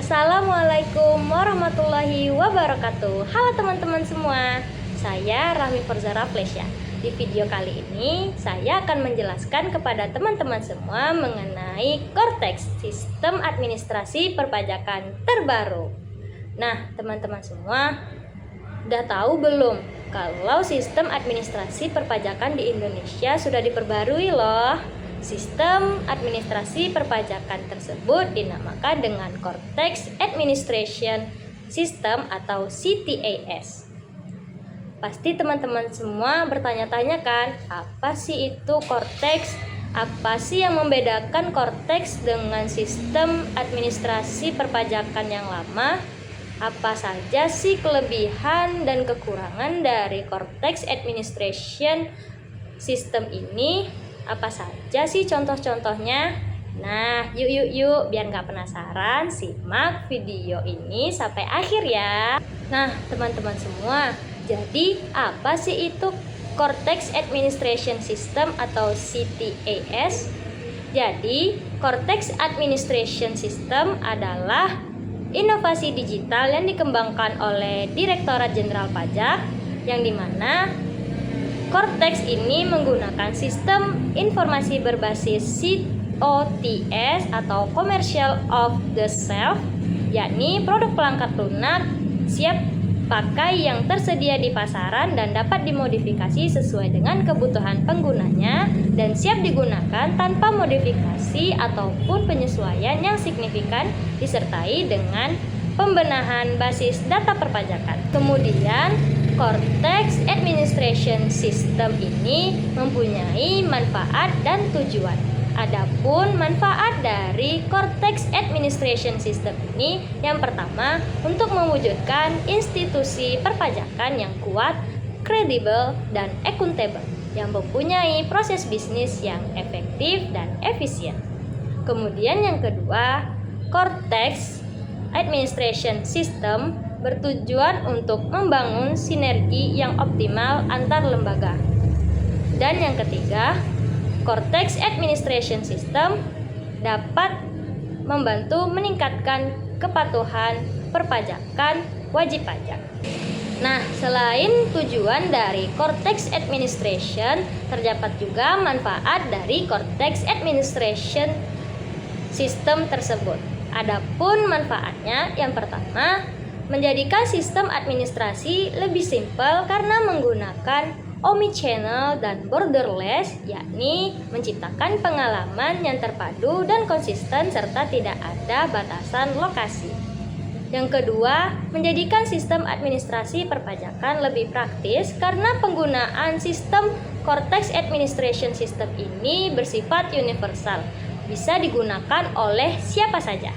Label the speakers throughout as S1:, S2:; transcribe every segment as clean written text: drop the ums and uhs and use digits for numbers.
S1: Assalamualaikum warahmatullahi wabarakatuh. Halo teman-teman semua, saya Rahmi Forzara Flesya. Di video kali ini saya akan menjelaskan kepada teman-teman semua mengenai Cortex, sistem administrasi perpajakan terbaru. Nah, teman-teman semua, udah tahu belum kalau sistem administrasi perpajakan di Indonesia sudah diperbarui loh? Sistem administrasi perpajakan tersebut dinamakan dengan Cortex Administration System atau CTAS. Pasti teman-teman semua bertanya-tanya kan, apa sih itu Cortex? Apa sih yang membedakan Cortex dengan sistem administrasi perpajakan yang lama? Apa saja sih kelebihan dan kekurangan dari Cortex Administration System ini? Apa saja sih contoh-contohnya? Nah, yuk, biar nggak penasaran, simak video ini sampai akhir ya. Nah, teman-teman semua, jadi apa sih itu Cortex Administration System atau CTAS? Jadi, Cortex Administration System adalah inovasi digital yang dikembangkan oleh Direktorat Jenderal Pajak, yang dimana Cortex ini menggunakan sistem informasi berbasis COTS atau Commercial Off the Shelf, yakni produk pelengkap lunak siap pakai yang tersedia di pasaran dan dapat dimodifikasi sesuai dengan kebutuhan penggunanya dan siap digunakan tanpa modifikasi ataupun penyesuaian yang signifikan disertai dengan pembenahan basis data perpajakan. Kemudian Cortex Administration System ini mempunyai manfaat dan tujuan. Adapun manfaat dari Cortex Administration System ini, yang pertama, untuk mewujudkan institusi perpajakan yang kuat, kredibel, dan akuntabel, yang mempunyai proses bisnis yang efektif dan efisien. Kemudian yang kedua, Cortex Administration System bertujuan untuk membangun sinergi yang optimal antar lembaga. Dan yang ketiga, Cortex Administration System dapat membantu meningkatkan kepatuhan perpajakan wajib pajak. Nah, selain tujuan dari Cortex Administration, terdapat juga manfaat dari Cortex Administration System tersebut. Adapun manfaatnya, yang pertama, menjadikan sistem administrasi lebih simpel karena menggunakan omnichannel dan borderless, yakni menciptakan pengalaman yang terpadu dan konsisten serta tidak ada batasan lokasi. Yang kedua, menjadikan sistem administrasi perpajakan lebih praktis karena penggunaan sistem Cortex Administration System ini bersifat universal, bisa digunakan oleh siapa saja.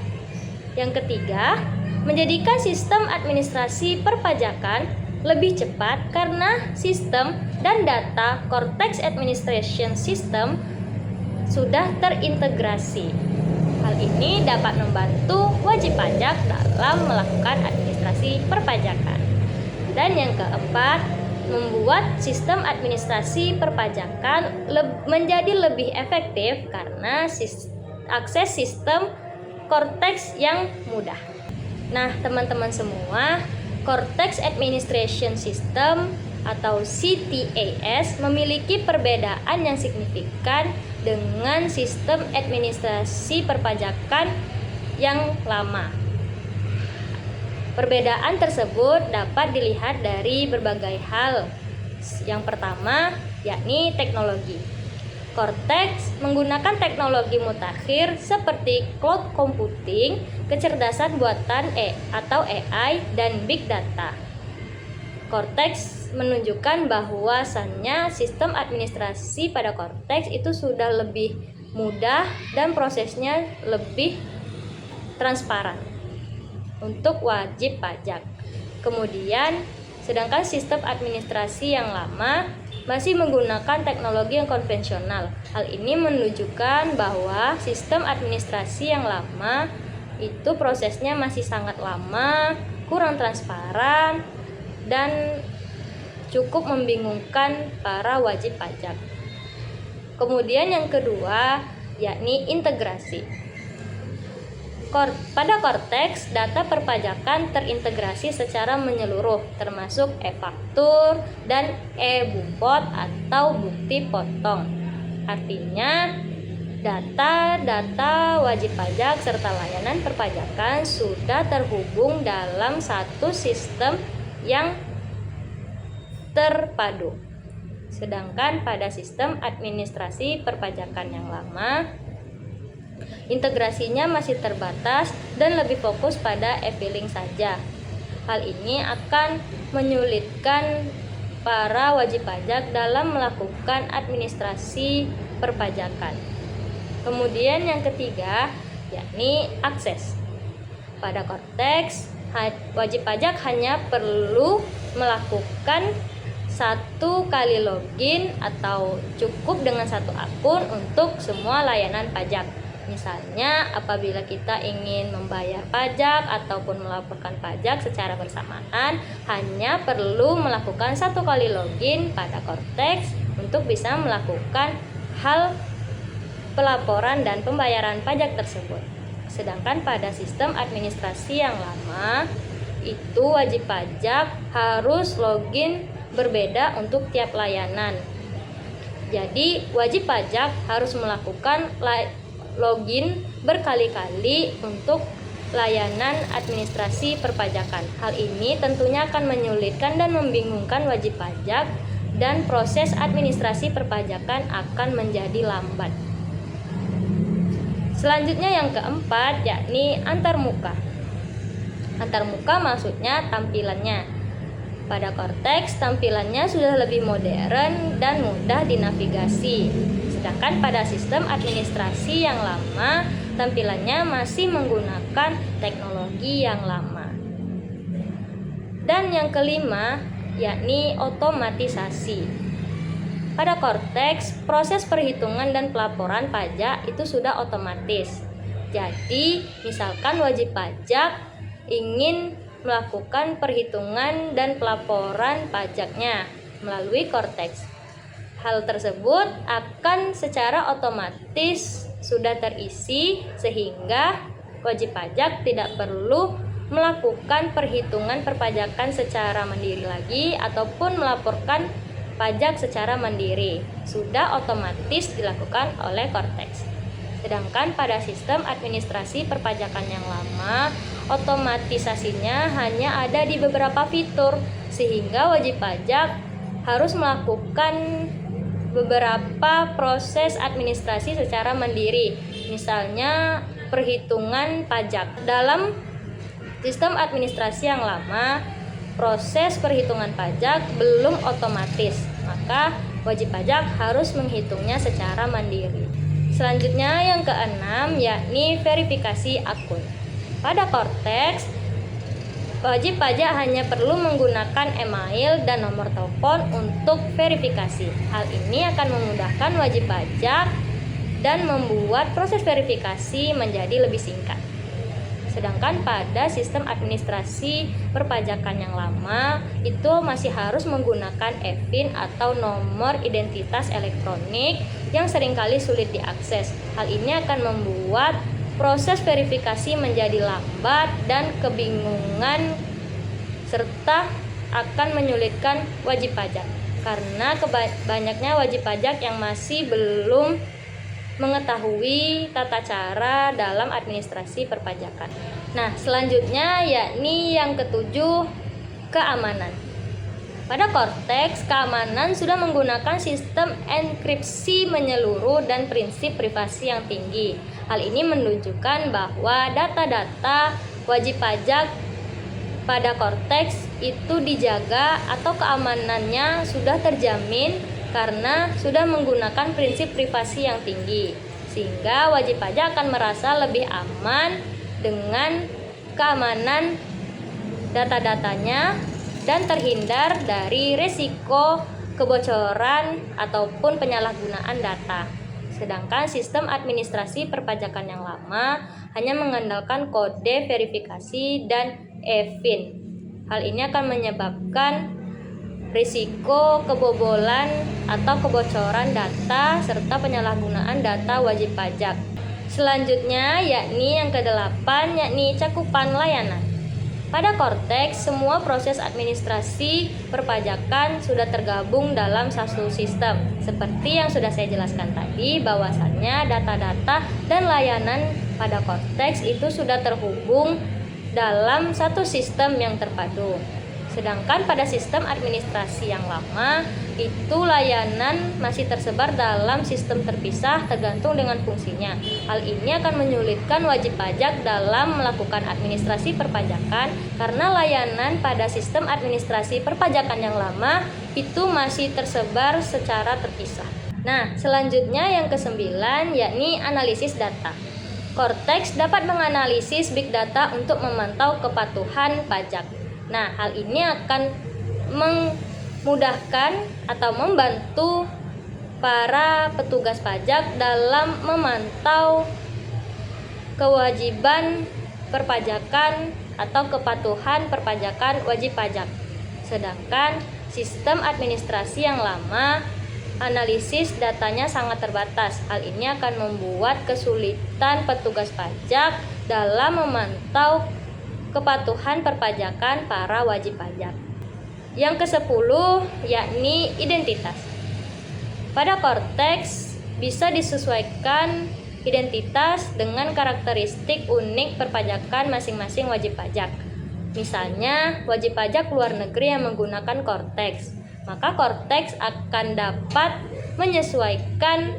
S1: Yang ketiga, menjadikan sistem administrasi perpajakan lebih cepat karena sistem dan data Cortex Administration System sudah terintegrasi. Hal ini dapat membantu wajib pajak dalam melakukan administrasi perpajakan. Dan yang keempat, membuat sistem administrasi perpajakan menjadi lebih efektif karena akses sistem Cortex yang mudah. Nah, teman-teman semua, Cortex Administration System atau CTAS memiliki perbedaan yang signifikan dengan sistem administrasi perpajakan yang lama. Perbedaan tersebut dapat dilihat dari berbagai hal. Yang pertama, yakni teknologi. Cortex menggunakan teknologi mutakhir seperti cloud computing, kecerdasan buatan atau AI, dan big data. Cortex menunjukkan bahwasannya sistem administrasi pada Cortex itu sudah lebih mudah dan prosesnya lebih transparan untuk wajib pajak. Kemudian, sedangkan sistem administrasi yang lama masih menggunakan teknologi yang konvensional. Hal ini menunjukkan bahwa sistem administrasi yang lama itu prosesnya masih sangat lama, kurang transparan, dan cukup membingungkan para wajib pajak. Kemudian yang kedua, yakni integrasi. Pada Cortex, data perpajakan terintegrasi secara menyeluruh, termasuk e-faktur dan e-bupot atau bukti potong. Artinya, data-data wajib pajak serta layanan perpajakan sudah terhubung dalam satu sistem yang terpadu. Sedangkan pada sistem administrasi perpajakan yang lama, integrasinya masih terbatas dan lebih fokus pada e-filing saja. Hal ini akan menyulitkan para wajib pajak dalam melakukan administrasi perpajakan. Kemudian yang ketiga, yakni akses. Pada Cortex, wajib pajak hanya perlu melakukan satu kali login atau cukup dengan satu akun untuk semua layanan pajak. Misalnya, apabila kita ingin membayar pajak ataupun melaporkan pajak secara bersamaan, hanya perlu melakukan satu kali login pada Cortex untuk bisa melakukan hal pelaporan dan pembayaran pajak tersebut. Sedangkan pada sistem administrasi yang lama, itu wajib pajak harus login berbeda untuk tiap layanan. Jadi, wajib pajak harus melakukan login berkali-kali untuk layanan administrasi perpajakan. Hal ini tentunya akan menyulitkan dan membingungkan wajib pajak dan proses administrasi perpajakan akan menjadi lambat. Selanjutnya yang keempat, yakni antarmuka. Antarmuka maksudnya tampilannya. Pada Cortex, tampilannya sudah lebih modern dan mudah dinavigasi. Sedangkan pada sistem administrasi yang lama, tampilannya masih menggunakan teknologi yang lama. Dan yang kelima, yakni otomatisasi. Pada Cortex, proses perhitungan dan pelaporan pajak itu sudah otomatis. Jadi, misalkan wajib pajak ingin melakukan perhitungan dan pelaporan pajaknya melalui Cortex. Hal tersebut akan secara otomatis sudah terisi sehingga wajib pajak tidak perlu melakukan perhitungan perpajakan secara mandiri lagi ataupun melaporkan pajak secara mandiri. Sudah otomatis dilakukan oleh Cortex. Sedangkan pada sistem administrasi perpajakan yang lama, otomatisasinya hanya ada di beberapa fitur sehingga wajib pajak harus melakukan beberapa proses administrasi secara mandiri. Misalnya perhitungan pajak. Dalam sistem administrasi yang lama, proses perhitungan pajak belum otomatis, maka wajib pajak harus menghitungnya secara mandiri. Selanjutnya yang keenam, yakni verifikasi akun. Pada Cortex, wajib pajak hanya perlu menggunakan email dan nomor telepon untuk verifikasi. Hal ini akan memudahkan wajib pajak dan membuat proses verifikasi menjadi lebih singkat. Sedangkan pada sistem administrasi perpajakan yang lama, itu masih harus menggunakan e-fin atau nomor identitas elektronik yang seringkali sulit diakses. Hal ini akan membuat proses verifikasi menjadi lambat dan kebingungan serta akan menyulitkan wajib pajak karena banyaknya wajib pajak yang masih belum mengetahui tata cara dalam administrasi perpajakan. Nah, selanjutnya yakni yang ketujuh, keamanan. Pada Cortex, keamanan sudah menggunakan sistem enkripsi menyeluruh dan prinsip privasi yang tinggi. Hal ini menunjukkan bahwa data-data wajib pajak pada Cortex itu dijaga atau keamanannya sudah terjamin karena sudah menggunakan prinsip privasi yang tinggi, sehingga wajib pajak akan merasa lebih aman dengan keamanan data-datanya dan terhindar dari risiko kebocoran ataupun penyalahgunaan data. Sedangkan sistem administrasi perpajakan yang lama hanya mengandalkan kode verifikasi dan e-fin. Hal ini akan menyebabkan risiko kebobolan atau kebocoran data serta penyalahgunaan data wajib pajak. Selanjutnya yakni yang kedelapan, yakni cakupan layanan. Pada Korteks, semua proses administrasi perpajakan sudah tergabung dalam satu sistem. Seperti yang sudah saya jelaskan tadi, bahwasannya data-data dan layanan pada Korteks itu sudah terhubung dalam satu sistem yang terpadu. Sedangkan pada sistem administrasi yang lama, itu layanan masih tersebar dalam sistem terpisah tergantung dengan fungsinya. Hal ini akan menyulitkan wajib pajak dalam melakukan administrasi perpajakan karena layanan pada sistem administrasi perpajakan yang lama itu masih tersebar secara terpisah. Nah, selanjutnya yang kesembilan yakni analisis data. Korteks dapat menganalisis big data untuk memantau kepatuhan pajak. Nah, hal ini akan memudahkan atau membantu para petugas pajak dalam memantau kewajiban perpajakan atau kepatuhan perpajakan wajib pajak. Sedangkan sistem administrasi yang lama, analisis datanya sangat terbatas. Hal ini akan membuat kesulitan petugas pajak dalam memantau kepatuhan perpajakan para wajib pajak. Yang ke-10 yakni identitas. Pada Korteks bisa disesuaikan identitas dengan karakteristik unik perpajakan masing-masing wajib pajak. Misalnya, wajib pajak luar negeri yang menggunakan Korteks, maka Korteks akan dapat menyesuaikan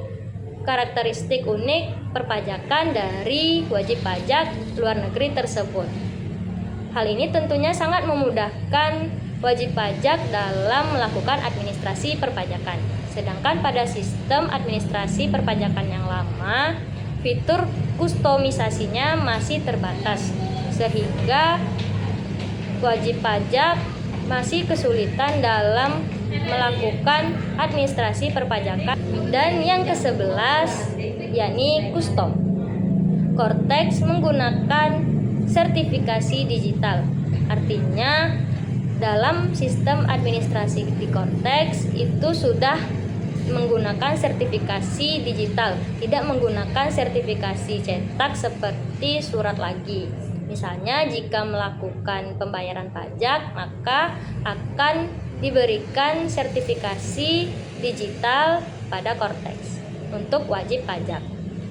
S1: karakteristik unik perpajakan dari wajib pajak luar negeri tersebut. Hal ini tentunya sangat memudahkan wajib pajak dalam melakukan administrasi perpajakan. Sedangkan pada sistem administrasi perpajakan yang lama, fitur kustomisasinya masih terbatas, sehingga wajib pajak masih kesulitan dalam melakukan administrasi perpajakan. Dan yang ke-11 yakni kustom. Korteks menggunakan sertifikasi digital. Artinya dalam sistem administrasi di Korteks itu sudah menggunakan sertifikasi digital, tidak menggunakan sertifikasi cetak seperti surat lagi. Misalnya jika melakukan pembayaran pajak, maka akan diberikan sertifikasi digital pada Korteks untuk wajib pajak.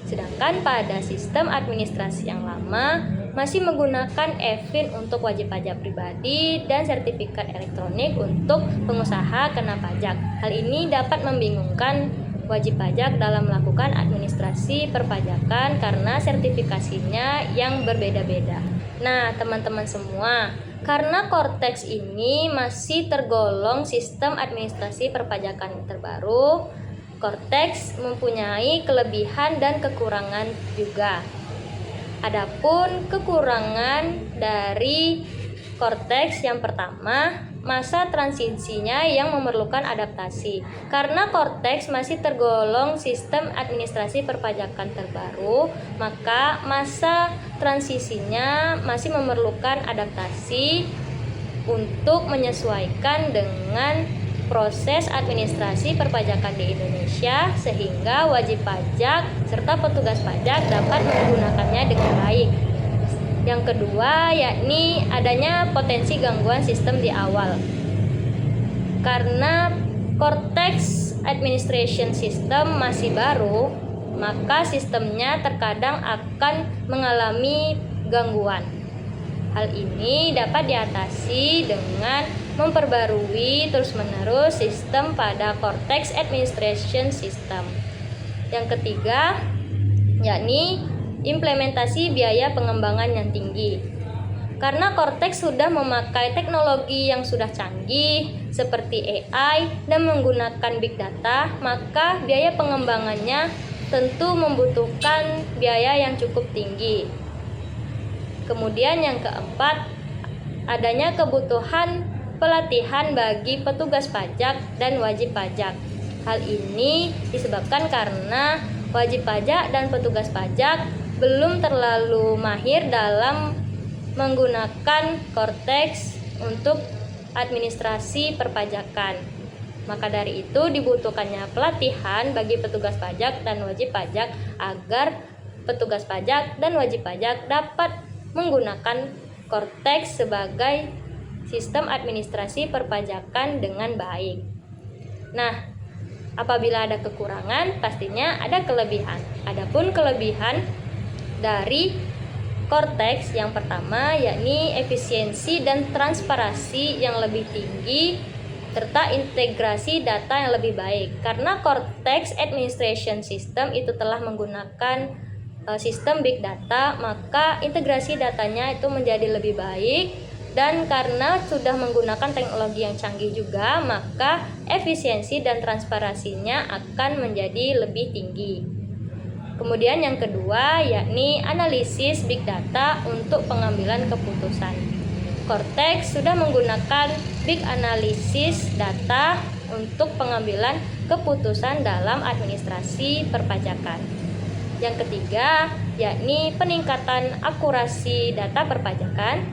S1: Sedangkan pada sistem administrasi yang lama masih menggunakan e-fin untuk wajib pajak pribadi dan sertifikat elektronik untuk pengusaha kena pajak. Hal ini dapat membingungkan wajib pajak dalam melakukan administrasi perpajakan karena sertifikasinya yang berbeda-beda. Nah, teman-teman semua, karena Korteks ini masih tergolong sistem administrasi perpajakan terbaru, Korteks mempunyai kelebihan dan kekurangan juga. Adapun kekurangan dari Korteks yang pertama, masa transisinya yang memerlukan adaptasi. Karena Korteks masih tergolong sistem administrasi perpajakan terbaru, maka masa transisinya masih memerlukan adaptasi untuk menyesuaikan dengan proses administrasi perpajakan di Indonesia, sehingga wajib pajak serta petugas pajak dapat menggunakannya dengan baik. Yang kedua yakni adanya potensi gangguan sistem di awal. Karena Korteks Administration System masih baru, maka sistemnya terkadang akan mengalami gangguan. Hal ini dapat diatasi dengan memperbarui terus-menerus sistem pada Korteks Administration System. Yang ketiga, yakni implementasi biaya pengembangan yang tinggi. Karena Korteks sudah memakai teknologi yang sudah canggih seperti AI dan menggunakan big data, maka biaya pengembangannya tentu membutuhkan biaya yang cukup tinggi. Kemudian yang keempat, adanya kebutuhan pelatihan bagi petugas pajak dan wajib pajak. Hal ini disebabkan karena wajib pajak dan petugas pajak belum terlalu mahir dalam menggunakan Korteks untuk administrasi perpajakan. Maka dari itu dibutuhkannya pelatihan bagi petugas pajak dan wajib pajak agar petugas pajak dan wajib pajak dapat menggunakan Cortex sebagai sistem administrasi perpajakan dengan baik. Nah, apabila ada kekurangan, pastinya ada kelebihan. Adapun kelebihan dari Cortex yang pertama yakni efisiensi dan transparansi yang lebih tinggi serta integrasi data yang lebih baik. Karena Cortex Administration System itu telah menggunakan sistem big data, maka integrasi datanya itu menjadi lebih baik, dan karena sudah menggunakan teknologi yang canggih juga, maka efisiensi dan transparansinya akan menjadi lebih tinggi. Kemudian yang kedua yakni analisis big data untuk pengambilan keputusan. Cortex sudah menggunakan big analisis data untuk pengambilan keputusan dalam administrasi perpajakan. Yang ketiga yakni peningkatan akurasi data perpajakan.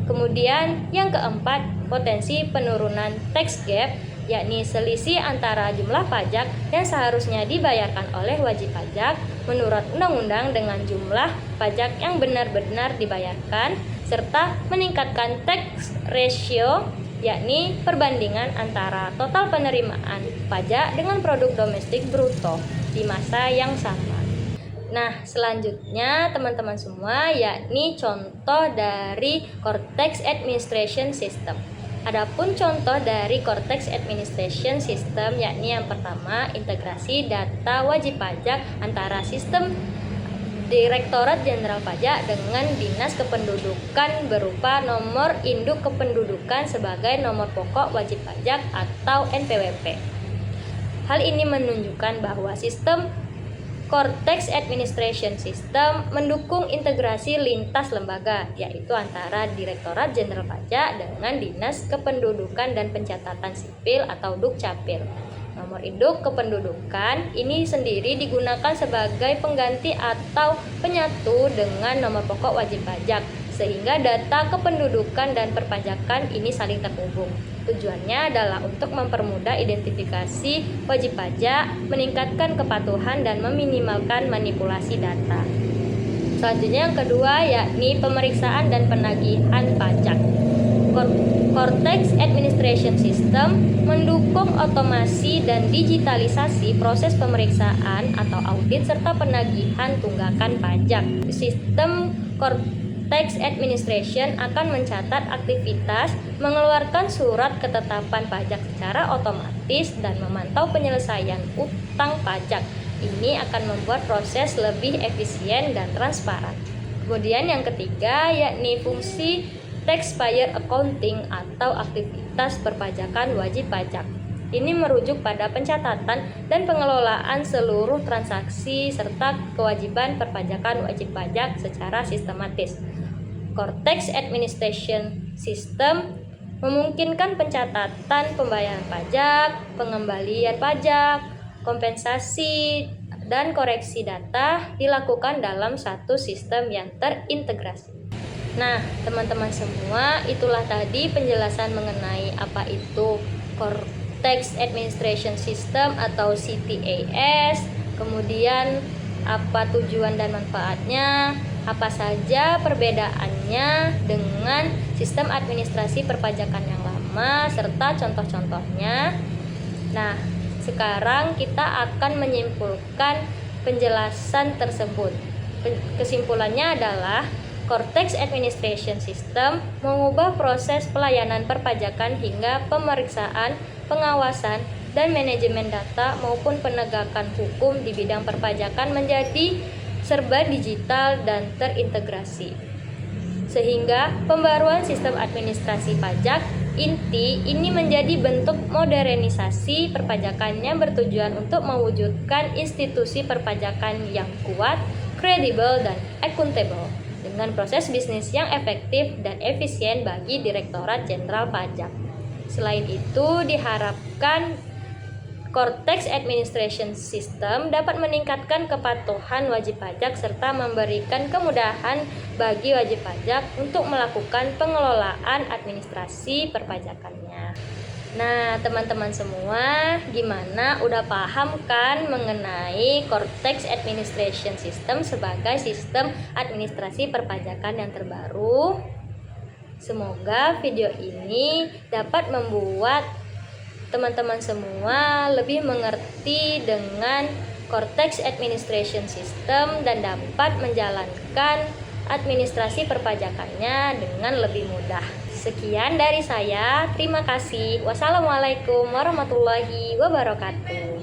S1: Kemudian yang keempat, potensi penurunan tax gap, yakni selisih antara jumlah pajak yang seharusnya dibayarkan oleh wajib pajak menurut undang-undang dengan jumlah pajak yang benar-benar dibayarkan, serta meningkatkan tax ratio, yakni perbandingan antara total penerimaan pajak dengan produk domestik bruto di masa yang sama. Nah, selanjutnya teman-teman semua yakni contoh dari Cortex Administration System. Adapun contoh dari Cortex Administration System yakni yang pertama, integrasi data wajib pajak antara sistem Direktorat Jenderal Pajak dengan Dinas Kependudukan berupa nomor induk kependudukan sebagai nomor pokok wajib pajak atau NPWP. Hal ini menunjukkan bahwa sistem Cortex Administration System mendukung integrasi lintas lembaga, yaitu antara Direktorat Jenderal Pajak dengan Dinas Kependudukan dan Pencatatan Sipil atau Dukcapil. Nomor induk kependudukan ini sendiri digunakan sebagai pengganti atau penyatu dengan nomor pokok wajib pajak, sehingga data kependudukan dan perpajakan ini saling terhubung. Tujuannya adalah untuk mempermudah identifikasi wajib pajak, meningkatkan kepatuhan, dan meminimalkan manipulasi data. Selanjutnya yang kedua yakni pemeriksaan dan penagihan pajak. Cortex Administration System mendukung otomasi dan digitalisasi proses pemeriksaan atau audit serta penagihan tunggakan pajak. Sistem Tax Administration akan mencatat aktivitas, mengeluarkan surat ketetapan pajak secara otomatis, dan memantau penyelesaian utang pajak. Ini akan membuat proses lebih efisien dan transparan. Kemudian yang ketiga yakni fungsi taxpayer accounting atau aktivitas perpajakan wajib pajak. Ini merujuk pada pencatatan dan pengelolaan seluruh transaksi serta kewajiban perpajakan wajib pajak secara sistematis. Cortex Administration System memungkinkan pencatatan pembayaran pajak, pengembalian pajak, kompensasi, dan koreksi data dilakukan dalam satu sistem yang terintegrasi. Nah, teman-teman semua, itulah tadi penjelasan mengenai apa itu Cortex Administration System atau CTAS, kemudian apa tujuan dan manfaatnya, apa saja perbedaannya dengan sistem administrasi perpajakan yang lama, serta contoh-contohnya. Nah, sekarang kita akan menyimpulkan penjelasan tersebut. Kesimpulannya adalah Cortex Administration System mengubah proses pelayanan perpajakan hingga pemeriksaan, pengawasan, dan manajemen data maupun penegakan hukum di bidang perpajakan menjadi serba digital dan terintegrasi. Sehingga pembaruan sistem administrasi pajak inti ini menjadi bentuk modernisasi perpajakan yang bertujuan untuk mewujudkan institusi perpajakan yang kuat, kredibel, dan accountable dengan proses bisnis yang efektif dan efisien bagi Direktorat Jenderal Pajak. Selain itu, diharapkan Cortex Administration System dapat meningkatkan kepatuhan wajib pajak serta memberikan kemudahan bagi wajib pajak untuk melakukan pengelolaan administrasi perpajakannya. Nah, teman-teman semua, gimana? Udah paham kan mengenai Cortex Administration System sebagai sistem administrasi perpajakan yang terbaru? Semoga video ini dapat membuat teman-teman semua lebih mengerti dengan Cortex Administration System dan dapat menjalankan administrasi perpajakannya dengan lebih mudah. Sekian dari saya, terima kasih. Wassalamualaikum warahmatullahi wabarakatuh.